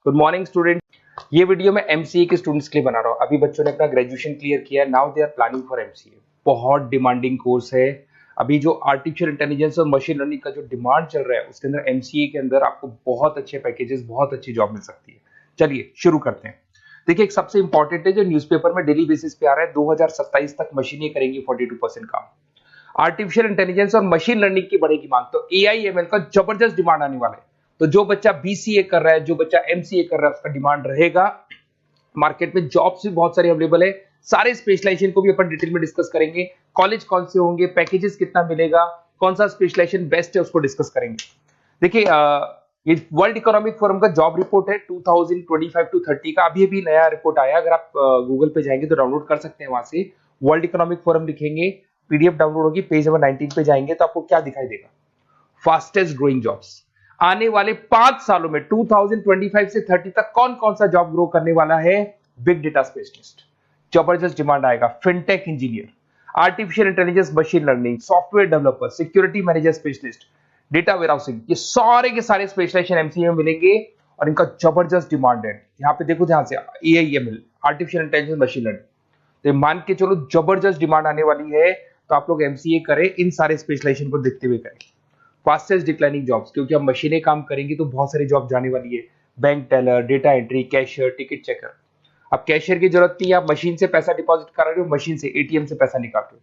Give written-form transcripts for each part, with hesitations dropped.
Good morning student. ये video मैं MCA के स्टूडेंट्स के लिए बना रहा हूँ। अभी बच्चों ने अपना ग्रेजुएशन क्लियर किया, now they are planning for MCA. बहुत डिमांडिंग कोर्स है। अभी जो आर्टिफिशियल इंटेलिजेंस और मशीन लर्निंग का जो डिमांड चल रहा है उसके अंदर एमसीए के अंदर आपको बहुत अच्छे पैकेजेस, बहुत अच्छी जॉब मिल सकती है। चलिए शुरू करते हैं। देखिए, एक सबसे इंपॉर्टेंट है जो न्यूज़पेपर में डेली बेसिस पे आ रहा है, 2027 तक मशीनें करेंगी 42% काम। आर्टिफिशियल इंटेलिजेंस और मशीन लर्निंग की बढ़ेगी मांग, तो एआई एमएल का जबरदस्त डिमांड आने वाला है। तो जो बच्चा बीसीए कर रहा है, जो बच्चा एमसीए कर रहा है, उसका डिमांड रहेगा। मार्केट में जॉब्स भी बहुत सारी अवेलेबल है। सारे स्पेशलाइजेशन को भी अपन डिटेल में डिस्कस करेंगे। कॉलेज कौन से होंगे, पैकेजेस कितना मिलेगा, कौन सा स्पेशलाइजेशन बेस्ट है, उसको डिस्कस करेंगे। देखिए, ये वर्ल्ड इकोनॉमिक फोरम का जॉब रिपोर्ट है 2025 टू 30 का। अभी अभी नया रिपोर्ट आया, अगर आप गूगल पे जाएंगे तो डाउनलोड कर सकते हैं। वहां से वर्ल्ड इकोनॉमिक फोरम लिखेंगे, पीडीएफ डाउनलोड होगी, पेज नंबर 19 पे जाएंगे तो आपको क्या दिखाई देगा? Fastest growing jobs. आने वाले 5 सालों में 2025 से 30 तक कौन कौन सा जॉब ग्रो करने वाला है? बिग डेटा स्पेशलिस्ट, जबरदस्त डिमांड आएगा। Fintech engineer, artificial intelligence, machine learning, software developer, security manager specialist, data warehousing, ये सारे के सारे स्पेशलाइजेशन एमसीए में मिलेंगे और इनका जबरदस्त डिमांड है। यहाँ पे देखो ध्यान से, AIML, artificial intelligence, machine learning, तो मान के चलो जबरदस्त डिमांड आने वाली है। तो आप लोग एमसीए करें, इन सारे स्पेशलाइजेशन को देखते हुए करें। फास्टेस्ट डिक्लाइनिंग जॉब्स, क्योंकि अब मशीनें काम करेंगी तो बहुत सारी जॉब जाने वाली है। Bank teller, data entry, cashier, ticket checker. अब कैशियर की जरूरत नहीं है, आप मशीन से पैसा डिपॉजिट कर रहे हो, मशीन से एटीएम से पैसा निकाल रहे हो।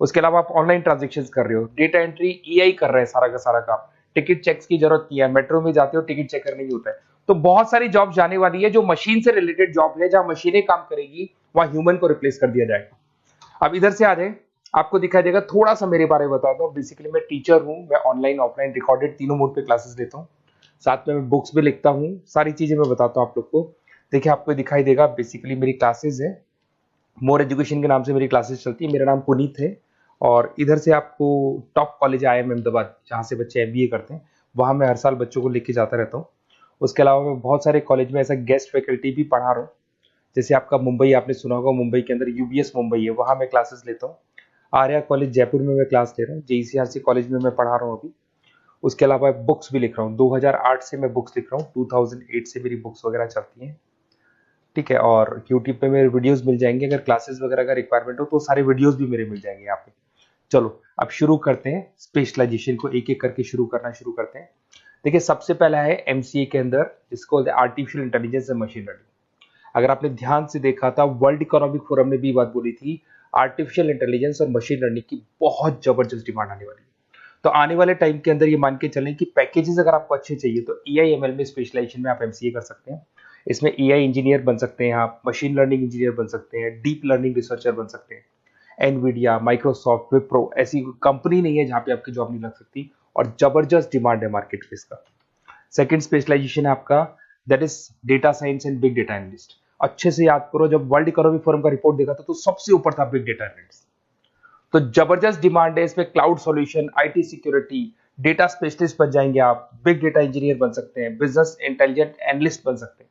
उसके अलावा आप ऑनलाइन ट्रांजेक्शन कर रहे हो। डेटा एंट्री एआई कर रहा है सारा का सारा काम। टिकट चेक्स की जरूरत नहीं है, मेट्रो में जाते हो टिकट चेकर नहीं होता है। तो बहुत सारी जॉब जाने वाली है जो मशीन से रिलेटेड जॉब है। जहां मशीनें काम करेगी वहां ह्यूमन को रिप्लेस कर दिया जाएगा। अब इधर से आ जाए, आपको दिखाई देगा। थोड़ा सा मेरे बारे में बता दो। बेसिकली मैं टीचर हूं, मैं ऑनलाइन ऑफलाइन रिकॉर्डेड तीनों मोड पे क्लासेस लेता हूं। साथ में मैं बुक्स भी लिखता हूं, सारी चीजें मैं बताता हूं आप लोग को। देखिए, आपको दिखाई देगा बेसिकली मेरी क्लासेस है, मोर एजुकेशन के नाम से मेरी क्लासेस चलती है। मेरा नाम पुनीत है। और इधर से आपको टॉप कॉलेज आईआईएम अहमदाबाद, जहाँ से बच्चे एमबीए करते हैं, वहाँ मैं हर साल बच्चों को लेके जाता रहता हूँ। उसके अलावा मैं बहुत सारे कॉलेज में ऐसा गेस्ट फैकल्टी भी पढ़ा रहा हूँ। जैसे आपका मुंबई, आपने सुना होगा, मुंबई के अंदर यूबीएस मुंबई है, वहाँ मैं क्लासेस लेता हूँ। आर्या कॉलेज जयपुर में मैं क्लास ले रहा हूँ। जेईसीआरसी कॉलेज में मैं पढ़ा रहा हूँ अभी। उसके अलावा बुक्स भी लिख रहा हूँ। 2008 से मैं बुक्स लिख रहा हूँ, 2008 से मेरी बुक्स वगैरह चलती हैं। ठीक है, और यूट्यूब पे मेरे वीडियोस मिल जाएंगे। अगर क्लासेस वगैरह का रिक्वायरमेंट हो तो सारे वीडियोस भी मेरे मिल जाएंगे यहाँ पे। चलो अब शुरू करते हैं, स्पेशलाइजेशन को एक एक करके शुरू करते हैं। देखिए, सबसे पहला है एमसीए के अंदर, जिसको बोलते हैं artificial intelligence and machine learning. अगर आपने ध्यान से देखा था, वर्ल्ड इकोनॉमिक फोरम ने भी बात बोली थी, आर्टिफिशियल इंटेलिजेंस और मशीन लर्निंग की बहुत जबरदस्त डिमांड आने वाली है। तो आने वाले टाइम के अंदर ये मान के चलें कि पैकेजेस अगर आपको अच्छे चाहिए तो एआईएमएल में स्पेशलाइजेशन में आप एमसीए कर सकते हैं। इसमें एआई इंजीनियर बन सकते हैं, आप मशीन लर्निंग इंजीनियर बन सकते हैं, डीप लर्निंग रिसर्चर बन सकते हैं। एनवीडिया, माइक्रोसॉफ्ट, विप्रो, ऐसी कंपनी नहीं है जहां पे आपकी जॉब नहीं लग सकती। और जबरदस्त डिमांड है मार्केट में इसका। सेकंड स्पेशलाइजेशन है आपका, that is data science and big data analyst. अच्छे से याद करो, जब वर्ल्ड इकोनॉमिक फोरम का रिपोर्ट देखा था तो सबसे ऊपर था बिग डेटा एनालिस्ट। तो जबरदस्त डिमांड है इसमें। Cloud solution, IT security, data specialist बन जाएंगे आप, बिग डेटा इंजीनियर बन सकते हैं, बिजनेस इंटेलिजेंट एनालिस्ट बन सकते हैं।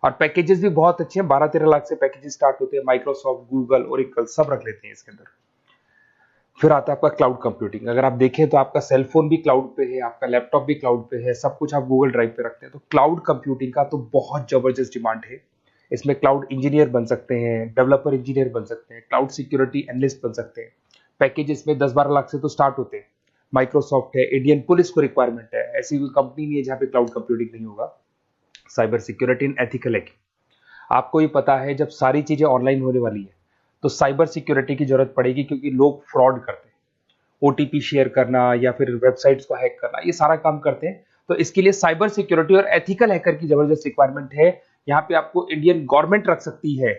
और पैकेजेस भी बहुत अच्छे हैं, 12-13 लाख से पैकेजेस स्टार्ट होते हैं। माइक्रोसॉफ्ट, गूगल, ओरेकल सब रख लेते हैं इसके अंदर। फिर आता है आपका क्लाउड कंप्यूटिंग। अगर आप देखें तो आपका सेल फोन भी क्लाउड पे है, आपका लैपटॉप भी क्लाउड पे है, सब कुछ आप गूगल ड्राइव पे रखते हैं। तो क्लाउड कंप्यूटिंग का तो बहुत जबरदस्त डिमांड है। इसमें क्लाउड इंजीनियर बन सकते हैं, डेवलपर इंजीनियर बन सकते हैं, क्लाउड सिक्योरिटी एनालिस्ट बन सकते हैं। पैकेज इसमें 10-12 लाख से तो स्टार्ट होते हैं। माइक्रोसॉफ्ट है, इंडियन पुलिस को रिक्वायरमेंट है, ऐसी कोई कंपनी नहीं है जहां पे क्लाउड कंप्यूटिंग नहीं होगा। Cyber security and ethical hacking, आपको ही पता है जब सारी चीजें ऑनलाइन होने वाली है तो साइबर सिक्योरिटी की जरूरत पड़ेगी, क्योंकि लोग फ्रॉड करते हैं। ओटीपी शेयर करना या फिर वेबसाइट्स को हैक करना, ये सारा काम करते हैं। तो इसके लिए साइबर सिक्योरिटी और एथिकल हैकर की जबरदस्त रिक्वायरमेंट है। यहाँ पे आपको इंडियन गवर्नमेंट रख सकती है।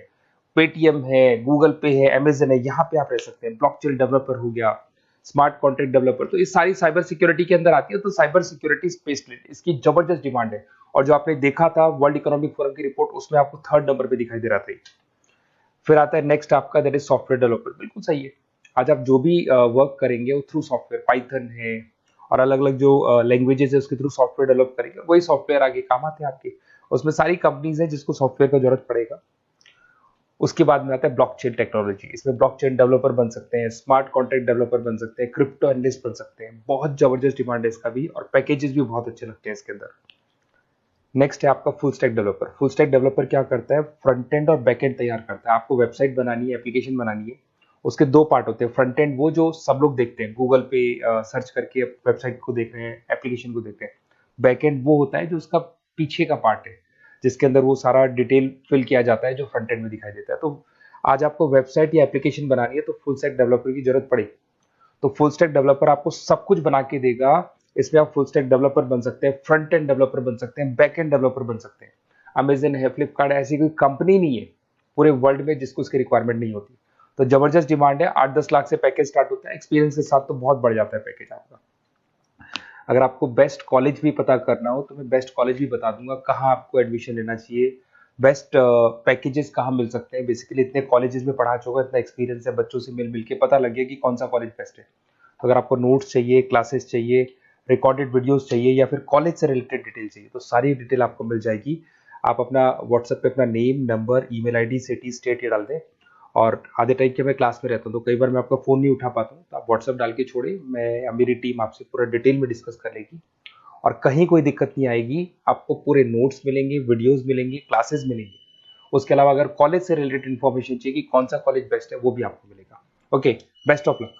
पेटीएम है, गूगल पे है, अमेजन है, यहाँ पे आप रह सकते हैं। ब्लॉकचेन डेवलपर हो गया, स्मार्ट कॉन्ट्रैक्ट डेवलपर, तो ये सारी साइबर सिक्योरिटी के अंदर आती है। तो साइबर सिक्योरिटी स्पेशलिस्ट, इसकी जबरदस्त डिमांड है। और जो आपने देखा था वर्ल्ड इकोनॉमिक फोरम की रिपोर्ट, उसमें आपको 3rd नंबर पे दिखाई दे रहा था। फिर आता है नेक्स्ट आपका, दैट इज सॉफ्टवेयर डेवलपर। बिल्कुल सही है। आज आप जो भी वर्क करेंगे वो थ्रू सॉफ्टवेयर, पाइथन है और अलग अलग जो लैंग्वेजेस है उसके थ्रू सॉफ्टवेयर डेवलप करेंगे, वही सॉफ्टवेयर आगे काम आते हैं आपके। उसमें सारी कंपनीज है जिसको सॉफ्टवेयर का जरूरत पड़ेगा। उसके बाद में आता है ब्लॉकचेन टेक्नोलॉजी। इसमें ब्लॉकचेन डेवलपर बन सकते हैं, स्मार्ट कॉन्ट्रैक्ट डेवलपर बन सकते हैं, क्रिप्टो एनालिस्ट बन सकते हैं। बहुत जबरदस्त डिमांड है इसका भी, और पैकेजेस भी बहुत अच्छे लगते हैं इसके अंदर। नेक्स्ट है आपका full stack developer. Full stack developer क्या करता है, फ्रंट एंड और बैक एंड तैयार करता है। आपको वेबसाइट बनानी है, एप्लीकेशन बनानी है, उसके दो पार्ट होते हैं। फ्रंट एंड वो जो सब लोग देखते हैं, गूगल पे सर्च करके वेबसाइट को देख रहे हैं, एप्लीकेशन को देख रहे हैं। बैक एंड वो होता है जो उसका पीछे का पार्ट है, जिसके अंदर वो सारा डिटेल फिल किया जाता है जो फ्रंट एंड में दिखाई देता है। तो आज आपको वेबसाइट या एप्लीकेशन बनानी है तो फुल स्टैक डेवलपर की जरूरत पड़ेगी। तो फुल स्टैक डेवलपर आपको सब कुछ बना के देगा। इसमें आप फुल स्टैक डेवलपर बन सकते हैं, फ्रंट एंड डेवलपर बन सकते हैं, बैक एंड डेवलपर बन सकते हैं। अमेजन है, फ्लिपकार्ट, ऐसी कोई कंपनी नहीं है पूरे वर्ल्ड में जिसको इसकी रिक्वायरमेंट नहीं होती। तो जबरदस्त डिमांड है, 8-10 लाख से पैकेज स्टार्ट होता है, एक्सपीरियंस के साथ तो बहुत बढ़ जाता है पैकेज आपका। अगर आपको बेस्ट कॉलेज भी पता करना हो तो मैं बेस्ट कॉलेज भी बता दूंगा, कहाँ आपको एडमिशन लेना चाहिए, बेस्ट पैकेजेस कहाँ मिल सकते हैं। बेसिकली इतने कॉलेजेस में पढ़ा चुका, इतना एक्सपीरियंस है, बच्चों से मिल मिल के पता लग गया कि कौन सा कॉलेज बेस्ट है। तो अगर आपको नोट्स चाहिए, क्लासेस चाहिए, रिकॉर्डेड वीडियोस चाहिए, या फिर कॉलेज से रिलेटेड डिटेल चाहिए, तो सारी डिटेल आपको मिल जाएगी। आप अपना व्हाट्सएप पे अपना name, number, email ID, city, state ये डाल दें। और आधे टाइम के मैं क्लास में रहता हूँ तो कई बार मैं आपका फ़ोन नहीं उठा पाता हूँ, तो आप व्हाट्सएप डाल के छोड़े, मैं या मेरी टीम आपसे पूरा डिटेल में डिस्कस कर लेगी। और कहीं कोई दिक्कत नहीं आएगी, आपको पूरे नोट्स मिलेंगे, वीडियोस मिलेंगे, क्लासेस मिलेंगे। उसके अलावा अगर कॉलेज से रिलेटेड इन्फॉर्मेशन चाहिए कि कौन सा कॉलेज बेस्ट है, वो भी आपको मिलेगा। Okay, best of luck.